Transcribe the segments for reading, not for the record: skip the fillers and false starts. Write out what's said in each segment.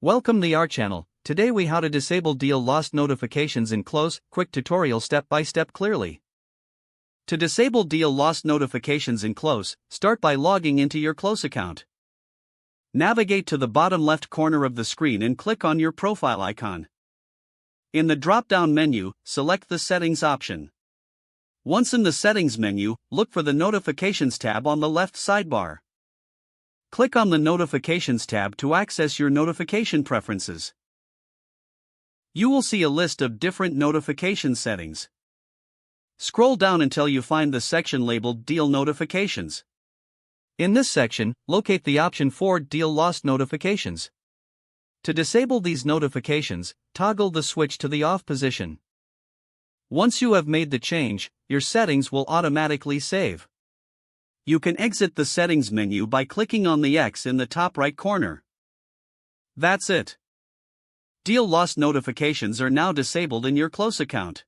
Welcome to our channel. Today we how to disable deal lost notifications in Close, quick tutorial step by step clearly. To disable deal lost notifications in Close, start by logging into your Close account. Navigate to the bottom left corner of the screen and click on your profile icon. In the drop-down menu, select the Settings option. Once in the Settings menu, look for the Notifications tab on the left sidebar. Click on the Notifications tab to access your notification preferences. You will see a list of different notification settings. Scroll down until you find the section labeled Deal Notifications. In this section, locate the option for Deal Lost Notifications. To disable these notifications, toggle the switch to the off position. Once you have made the change, your settings will automatically save. You can exit the Settings menu by clicking on the X in the top right corner. That's it. Deal lost notifications are now disabled in your Close account.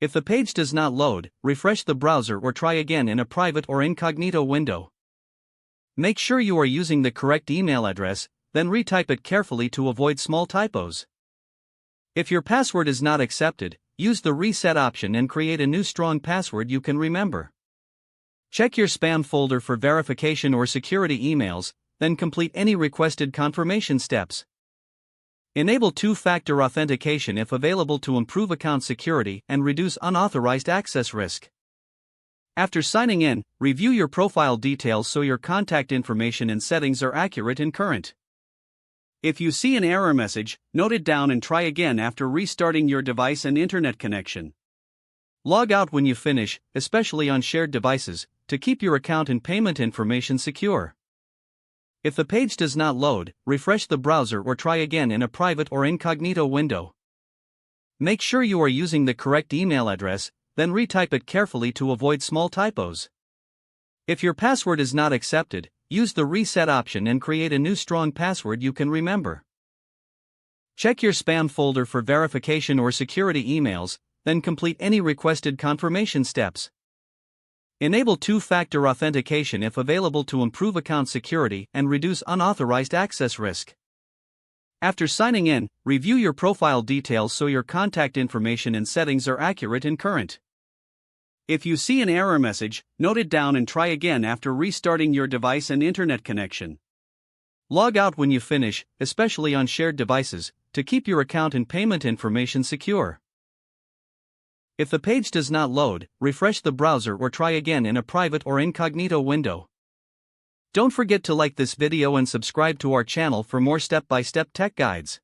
If the page does not load, refresh the browser or try again in a private or incognito window. Make sure you are using the correct email address, then retype it carefully to avoid small typos. If your password is not accepted, use the Reset option and create a new strong password you can remember. Check your spam folder for verification or security emails, then complete any requested confirmation steps. Enable two-factor authentication if available to improve account security and reduce unauthorized access risk. After signing in, review your profile details so your contact information and settings are accurate and current. If you see an error message, note it down and try again after restarting your device and internet connection. Log out when you finish, especially on shared devices, to keep your account and payment information secure. If the page does not load, refresh the browser or try again in a private or incognito window. Make sure you are using the correct email address, then retype it carefully to avoid small typos. If your password is not accepted, use the Reset option and create a new strong password you can remember. Check your spam folder for verification or security emails, then complete any requested confirmation steps. Enable two-factor authentication if available to improve account security and reduce unauthorized access risk. After signing in, review your profile details so your contact information and settings are accurate and current. If you see an error message, note it down and try again after restarting your device and internet connection. Log out when you finish, especially on shared devices, to keep your account and payment information secure. If the page does not load, refresh the browser or try again in a private or incognito window. Don't forget to like this video and subscribe to our channel for more step-by-step tech guides.